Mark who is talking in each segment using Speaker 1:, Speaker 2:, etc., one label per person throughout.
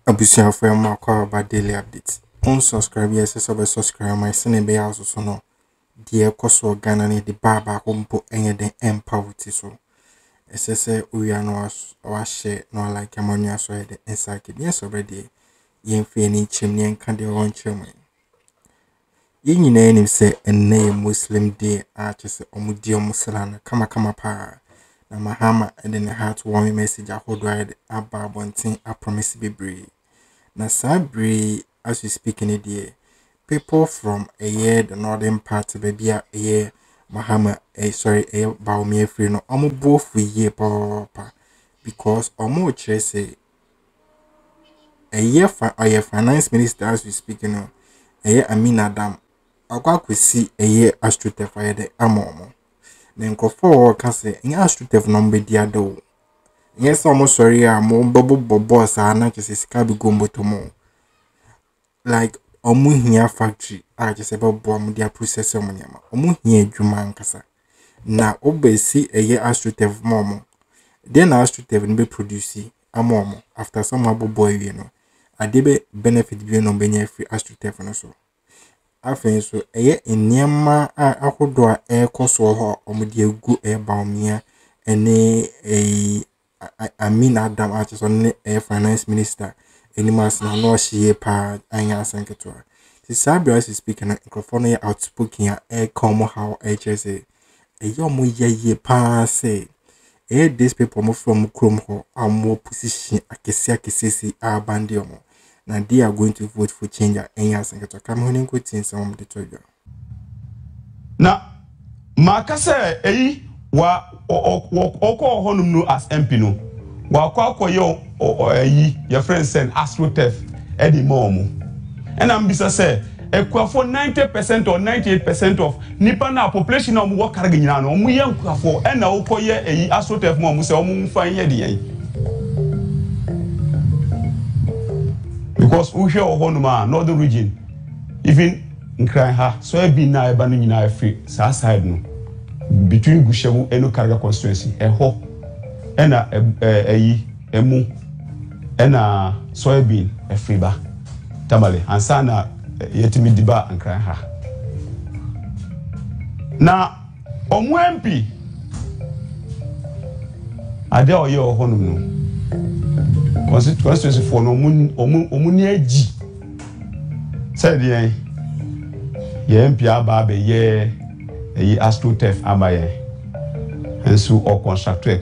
Speaker 1: Abusia for my call about daily updates. Unsubscribe, yes, subscribe my son be also so no. Dear Koso Ghana ne the Baba Humpo any the empower so. SSA we are no share no like ammonia so the inside yes already. Yen feeny chimney and candy on chimney. Yen name say a name Muslim day arches omudio musalana kama pa. Na ယာhamé and then heartwarming message I hold right about one thing I promise to be brave. Na sabri as we speak in it here, people from a year the northern part of baby a year ယာhamé a Bawumia free no both we year papa because say a year finance minister as we speak in a year Amin Adam I see a year astrotef fire the amomo. Then go for say in astrotef number dia do. Yes, almost sorry, I'm bubble boss. I not just scabi gumbo to more. Like here factory, I just about bomb their processor monyama. Here Juman Kasa. Now, obviously, a year astrotef momo. Then astrotef be producing a momo after some abo boy, you know. I debe benefit be no benefit free astrotef and so. I think so. A year in Yama, I could draw air cost or her or media good air Bawumia and Amin Adam artist on a finance minister. Any mass no she pa anya sanketua. The Sabia is speaking a microphone outspoken a common how HSA. A yomu ye pa say. These people move from Chrome ho are more position a Kesi bandiomo. Now they are going to vote for change at anya sanketua. Come on in good things some of the trigger.
Speaker 2: Now Makase wa oko honum no as MP no wa kwa your friend send astrotef edi momo and am bisa say ekwafo 90% or 98% of nipa na population na wo karga nyina no omu ye ekwafo e na okoye astrotef mo mu se omu mfan ye de yen because we hear honum a northern region even nkran ha so e bi na eba no nyina free sa side no between Gushewu and Karga constituency, a ho, and emu, and a soybean, a fiba, tamale, and sana yetimi diba and cry ha. Now, MP, I dare your honor constituency for no omunia G. Said ye MP ababe ye. Astrotef amaye and so or constructor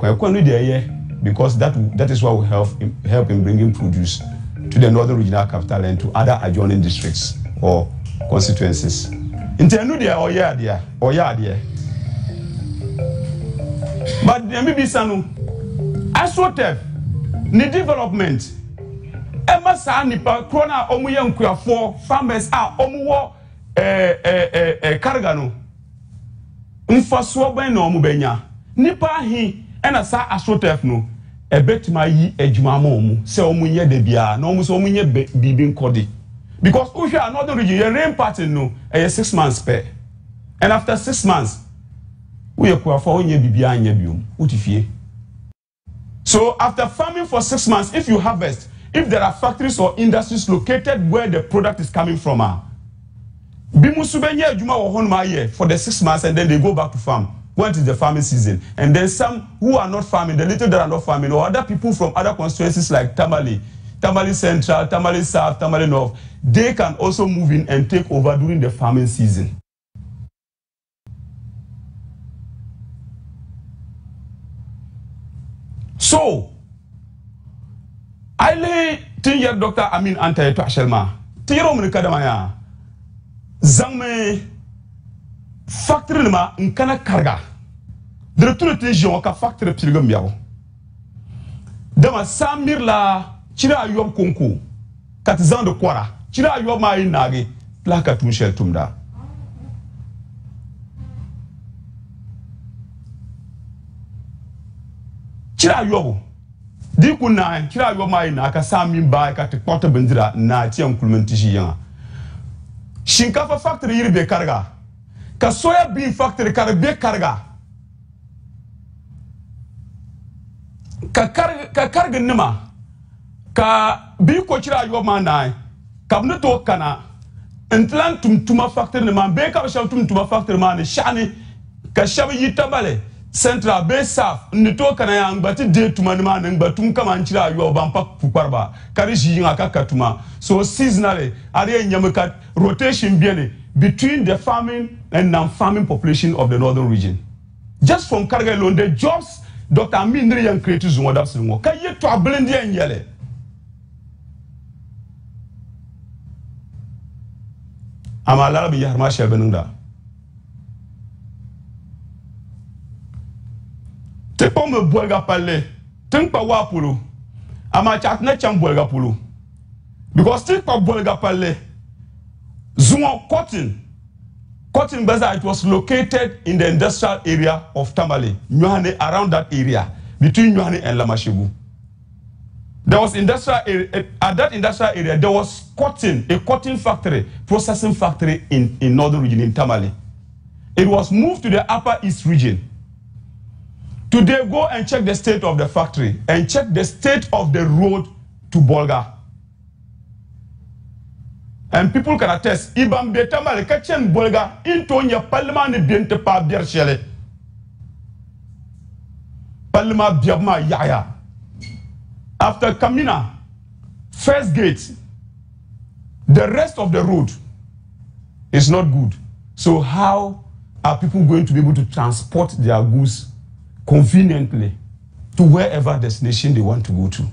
Speaker 2: because that is what will help in bringing produce to the northern regional capital and to other adjoining districts or constituencies. In Tenudia or Yadia or Yadia. But the Mibisanu Astrotef need development. Emma Sanipa Krona Omuyan for farmers are Omuwo Kargano. Mfaso ben no mu benya nipa hi ena sa astrotef no ebetima yi adwuma ma omu se omu nye de bia na omu so omu nye bibi nkodi because we share another region your rain pattern no 6 months per and after 6 months we ekwafa onye bibia anya biom utifie. So after farming for 6 months, if you harvest, if there are factories or industries located where the product is coming from, for the 6 months and then they go back to farm. When is the farming season? And then some who are not farming, the little that are not farming, or other people from other constituencies like Tamale Central, Tamale South, Tamale North, they can also move in and take over during the farming season. So, I lay 10 year Dr. Amin Anta to Ashelma. Tiro Munikadamaya. Zangme factory ma nkana karga. De tout le temps ka factory pilgam biawo. Dama samir la chira yob konko. Katizan de kwara. Chira yob ma inage. Plaka tumshel tumda. Chira yobo. Di kuna chira yob ma inaka samir ba ka te porta bendira na ti enkulmentishi yanga. Shinkafa factory yiri be karga. Ka soya bean factory be karga. Ka karga nima. Ka bi ko chira yo manai. Ka mne to kana. Entlan tuma factory ne man be ka sham tuma factory man shani ka shabe yitambale. Central be saf ne to kana ya ngbati de tuma ne man ngbatum kama nchira yo bampa puparba. Kari shi aka katuma. So seasonally are nyamaka rotation biene between the farming and non-farming population of the northern region. Just from Karga alone, the jobs Dr. Amin and creators who that's the more. Can you to a blend and yellow? I'm a lot of Яhamé Shelbenunda. Te pas me boire parler. Think pas wa pulu. Ama chat na cham boire pulu. Because think pas boire parler. Zuma Cotton Bazaar, it was located in the industrial area of Tamale, ญุahane, around that area, between ญุahane and Lamashegu. There was industrial area, at that industrial area, there was a cotton factory, processing factory in northern region, in Tamale. It was moved to the upper east region. Today, go and check the state of the factory and check the state of the road to Bolga. And people can attest, Ibam Betamale Kachen Bolga into your parliament biente pa bierchele. Parliament biama yaya. After Kamina, first gate, the rest of the road is not good. So how are people going to be able to transport their goods conveniently to wherever destination they want to go to?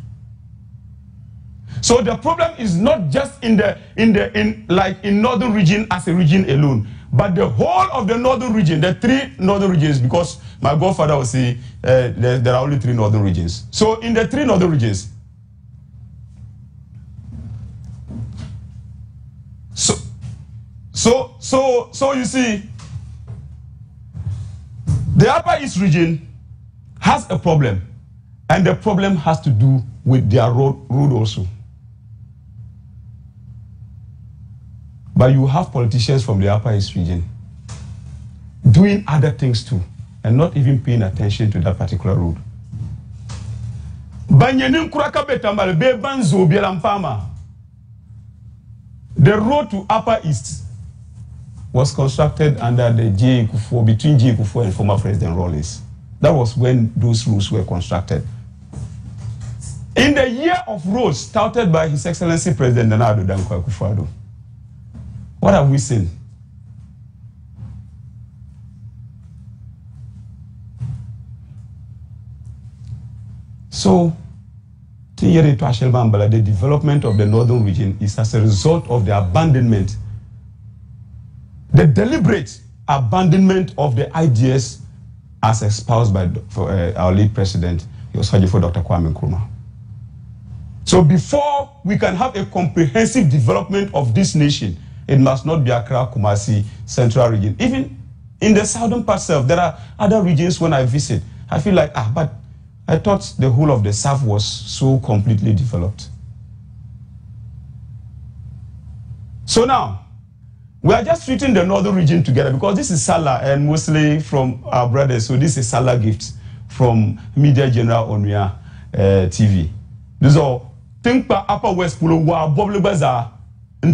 Speaker 2: So the problem is not just in northern region as a region alone, but the whole of the northern region, the 3 northern regions, because my godfather will say there are only 3 northern regions. So in the 3 northern regions, so you see, the upper east region has a problem, and the problem has to do with their road also. But you have politicians from the upper east region doing other things too, and not even paying attention to that particular road. The road to upper east was constructed under the J. Kufuor, between J. Kufuor and former President Rawlings. That was when those roads were constructed. In the year of roads touted by His Excellency President Nana Addo Dankwa Akufo-Addo, what have we seen? So, the development of the northern region is as a result of the abandonment, the deliberate abandonment of the ideas as espoused by our late president, Dr. Kwame Nkrumah. So before we can have a comprehensive development of this nation, it must not be Accra, Kumasi, Central region. Even in the southern part itself, there are other regions when I visit. I feel like, but I thought the whole of the south was so completely developed. So now, we are just treating the northern region together because this is Salah and mostly from our brothers. So this is Salah gift from Media General Bawumia TV. This is all. Think pa Upper West Pulo wa Bobble Bazaar. The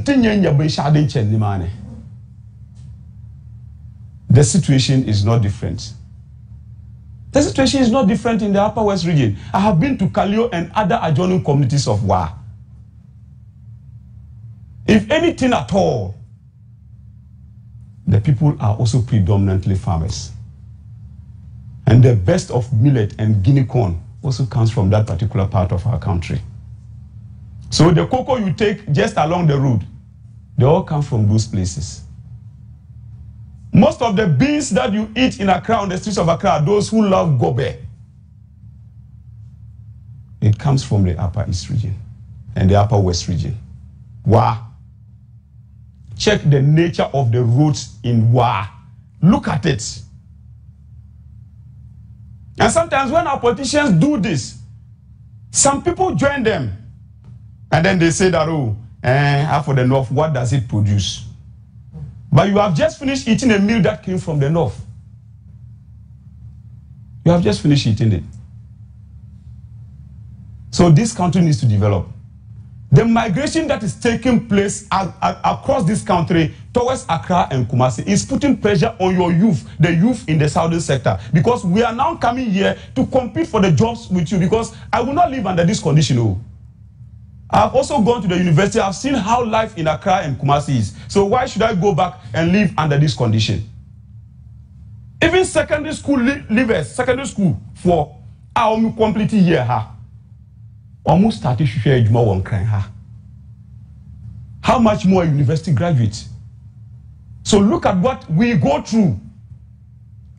Speaker 2: situation is not different. The situation is not different in the Upper West region. I have been to Kalio and other adjoining communities of Wa. If anything at all, the people are also predominantly farmers. And the best of millet and guinea corn also comes from that particular part of our country. So the cocoa you take just along the road, they all come from those places. Most of the beans that you eat in Accra, on the streets of Accra, those who love gobe, it comes from the Upper East region and the Upper West region. Wa. Check the nature of the roads in Wa. Look at it. And sometimes when our politicians do this, some people join them. And then they say that, oh, for the north, what does it produce? But you have just finished eating a meal that came from the north. You have just finished eating it. So this country needs to develop. The migration that is taking place across this country towards Accra and Kumasi is putting pressure on your youth, the youth in the southern sector, because we are now coming here to compete for the jobs with you, because I will not live under this condition. Oh. I've also gone to the university. I've seen how life in Accra and Kumasi is. So why should I go back and live under this condition? Even secondary school leavers, secondary school for our complete year, almost started to share one crying. How much more university graduates? So look at what we go through.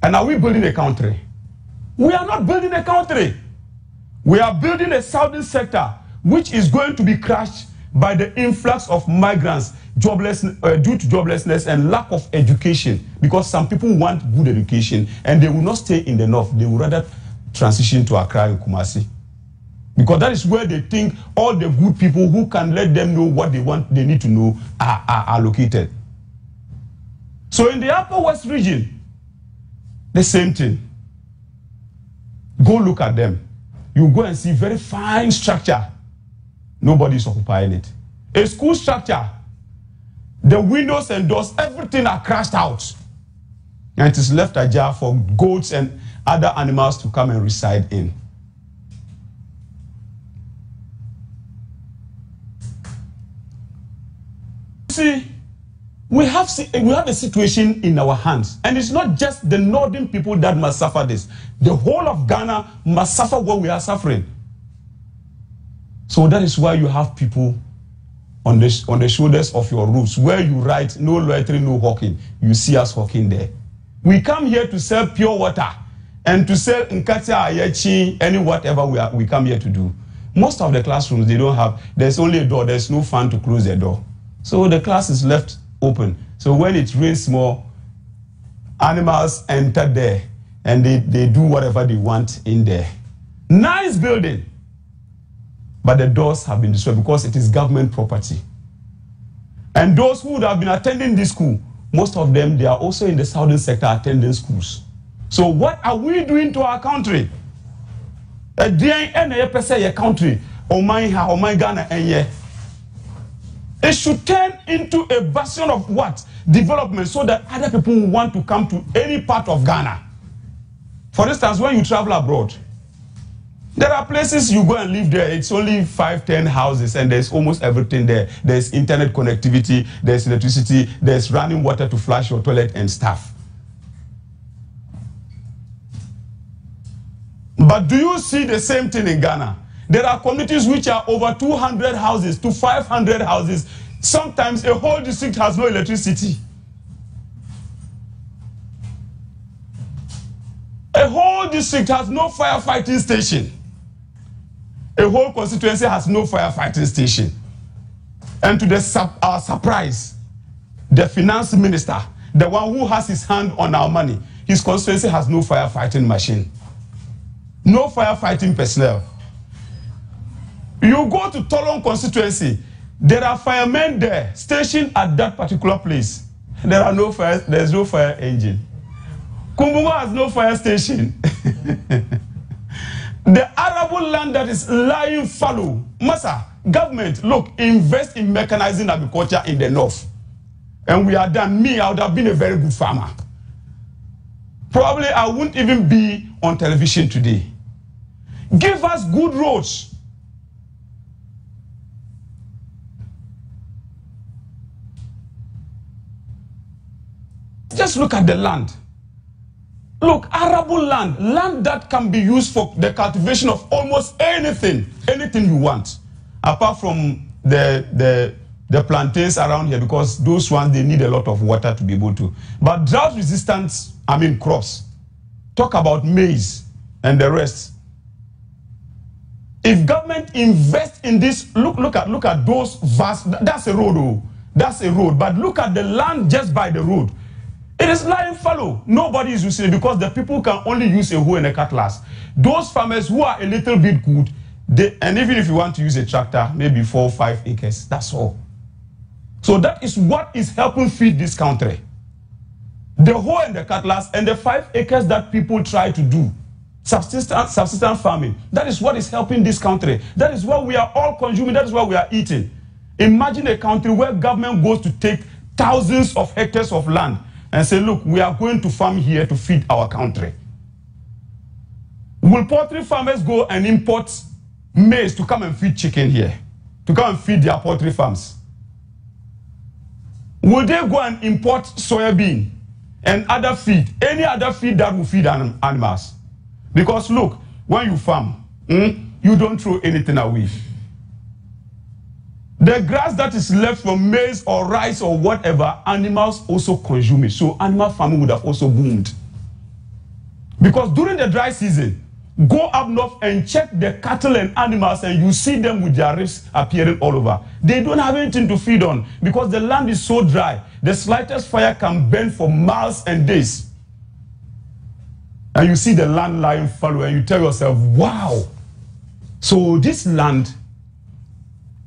Speaker 2: And are we building a country? We are not building a country. We are building a southern sector which is going to be crushed by the influx of migrants due to joblessness and lack of education, because some people want good education and they will not stay in the north. They will rather transition to Accra and Kumasi, because that is where they think all the good people who can let them know what they need to know are located. So in the Upper West region, the same thing. Go look at them. You go and see very fine structure. Nobody is occupying it. A school structure, the windows and doors, everything are crashed out. And it is left ajar for goats and other animals to come and reside in. See, we have a situation in our hands, and it's not just the northern people that must suffer this. The whole of Ghana must suffer what we are suffering. So that is why you have people on the shoulders of your roofs, where you write no loitering, no hawking. You see us hawking there. We come here to sell pure water and to sell nkata, ayachi, any whatever we come here to do. Most of the classrooms, they don't have, there's only a door, there's no fan to close the door. So the class is left open. So when it rains more, animals enter there and they do whatever they want in there. Nice building, but the doors have been destroyed because it is government property. And those who would have been attending this school, most of them, they are also in the southern sector attending schools. So what are we doing to our country? A day and a country, oh my Ghana, and yeah. It should turn into a bastion of what? Development, so that other people will want to come to any part of Ghana. For instance, when you travel abroad, there are places you go and live there, it's only 5, 10 houses, and there's almost everything there. There's internet connectivity, there's electricity, there's running water to flush your toilet and stuff. But do you see the same thing in Ghana? There are communities which are over 200 houses to 500 houses. Sometimes a whole district has no electricity. A whole district has no firefighting station. A whole constituency has no firefighting station. And to our surprise, the finance minister, the one who has his hand on our money, his constituency has no firefighting machine. No firefighting personnel. You go to Tolon constituency, there are firemen there stationed at that particular place. There's no fire engine. Kumbungo has no fire station. The arable land that is lying fallow. Massa, government, look, invest in mechanizing agriculture in the north. And we are done. Me, I would have been a very good farmer. Probably I wouldn't even be on television today. Give us good roads. Just look at the land. Look, arable land, land that can be used for the cultivation of almost anything you want, apart from the plantains around here, because those ones, they need a lot of water to be able to. But drought resistant, crops. Talk about maize and the rest. If government invests in this, look at those vast, that's a road, oh, that's a road. But look at the land just by the road. It is lying fallow. Nobody is using it because the people can only use a hoe and a cutlass. Those farmers who are a little bit good, and even if you want to use a tractor, maybe 4 or 5 acres, that's all. So that is what is helping feed this country. The hoe and the cutlass and the 5 acres that people try to do subsistence farming. That is what is helping this country. That is what we are all consuming. That is what we are eating. Imagine a country where government goes to take thousands of hectares of land and say, look, we are going to farm here to feed our country. Will poultry farmers go and import maize to come and feed chicken here? To come and feed their poultry farms? Will they go and import soybean and other feed, any other feed that will feed animals? Because look, when you farm, you don't throw anything away. The grass that is left from maize or rice or whatever, animals also consume it. So animal farming would have also boomed. Because during the dry season, go up north and check the cattle and animals and you see them with their ribs appearing all over. They don't have anything to feed on because the land is so dry. The slightest fire can burn for miles and days. And you see the land lying fallow and you tell yourself, wow. So this land,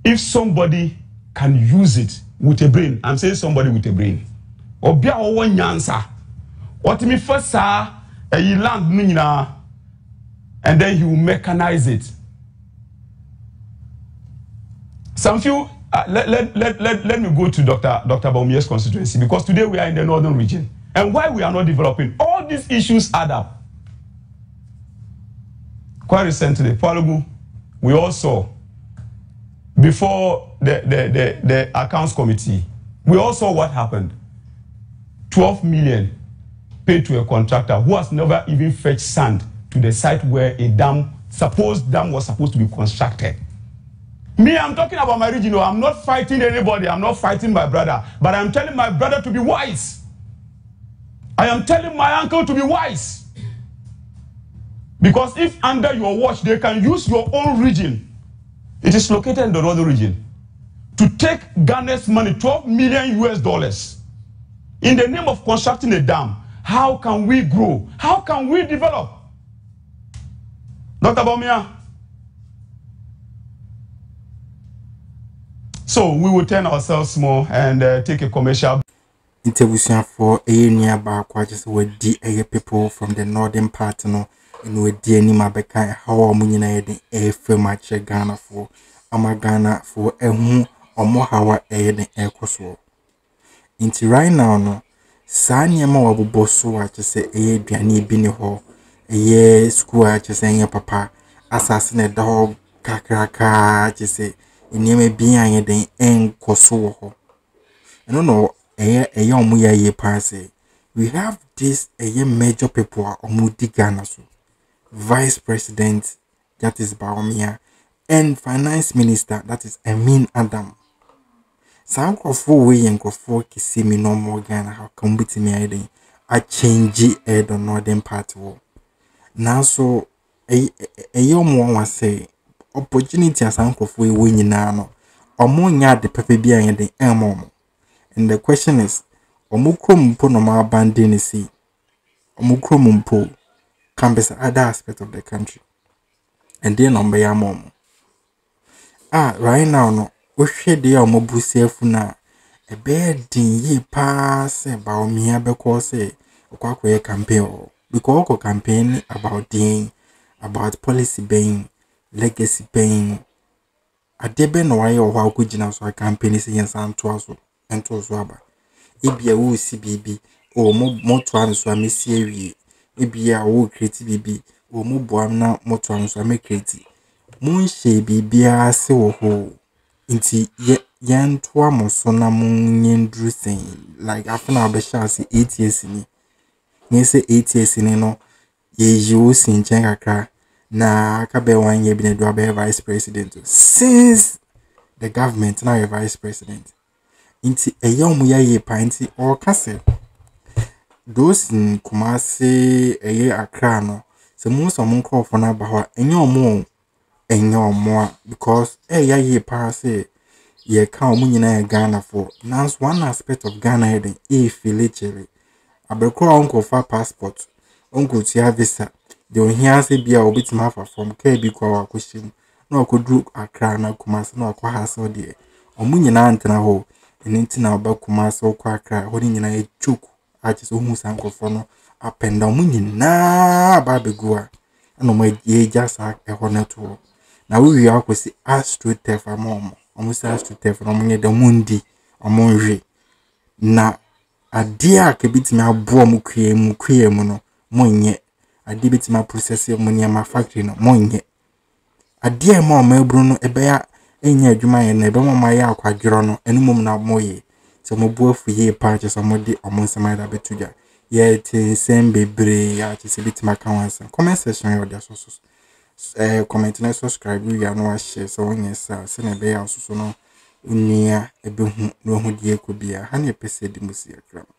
Speaker 2: if somebody can use it with a brain, I'm saying somebody with a brain. Obia owo nyansa. What me first a land nina, and then he will mechanize it. Some few let me go to Dr. Bawumia's constituency because today we are in the northern region. And why we are not developing, all these issues add up. Quite recently, Palugu, we all saw before the accounts committee, we all saw what happened. 12 million paid to a contractor who has never even fetched sand to the site where a supposed dam was supposed to be constructed. Me, I'm talking about my region. I'm not fighting anybody. I'm not fighting my brother. But I'm telling my brother to be wise. I am telling my uncle to be wise. Because if under your watch, they can use your own region. It is located in the northern region. To take Ghana's money, $12 million US, in the name of constructing a dam. How can we grow? How can we develop? Dr. Bawumia. So we will turn ourselves more and take a commercial.
Speaker 1: Interview for a nearby just with the people from the northern part, no, and with the anima beka how munina a film at Ghana for Ghana for a home or more how a the air coso. Into right now, no, Sanya more bosso at just say a Diani Bini Hall, a year school at just saying papa, assassinate dog, kakraka, just say, in name being the end coso. I don't know. A young muya ye passe. We have this a major people or Mudi Ghana so. Vice President, that is Bawumia, and Finance Minister, that is Amin Adam. Some of way and for Kesi me no more Ghana how come with me I change it the northern part war. Now so a young one was say opportunity as uncle for winning now or more yard the pepe behind the elmo. And the question is, Omukrom no ma abandon see. Omukrom can be other aspect of the country. And then on by mom. Right now no, we share the omobusi funa. A bed din ye pass about me because a campaign because campaign about din, about policy being, legacy being. A debe no way or how good you so a campaign is in San Tuaso. And to Swaba. Ibia woo CBB or more trans so I may see Ibia woo creative BB or more boamna more trans so I may create. Moon she bibia so ho inti yan twamo sona moon yen dressing like after now be chance 8 years in me. Say 8 years in no ye you sin chenga na kabe 1 year been a vice president since the government now a vice president. Inti a young muya pinty or castle. Those in Kumasi a year Accra no. So most of them call for now about and your more because a ye pass ye count munina Ghana for. Now one aspect of Ghana heading if literally. I be call uncle for passport. Uncle to visa. The only answer be a bit matter from KB kwa question. No could do Accra na Kumasi no kwa hassle dear. Or munina antena ho. And now about Kumasi or Quackra, holding in a choke. I just almost uncle for no up and down winning na babigua. no mo ye just a honeto na we akwesi astro tef amom almost astro tef no mo de mundi omonhwe na ade a ke bitimi abo mo kue mu no monye ade bitimi process mo ne ma factory no monye ade ma o mabru no ebe ya enya adwuma ye na ebe mo ma ya akwadworo no enumom na moye so mo bu afu ye patch so mo de omonsema da betuja ye tin sem bebre ya chese bitimi aka wansa comment section yo de so comment na subscribe you no wa share so onye sa se na ebe ya so no unia ebe hu no hu die ko bia ha na pese di musi Akroma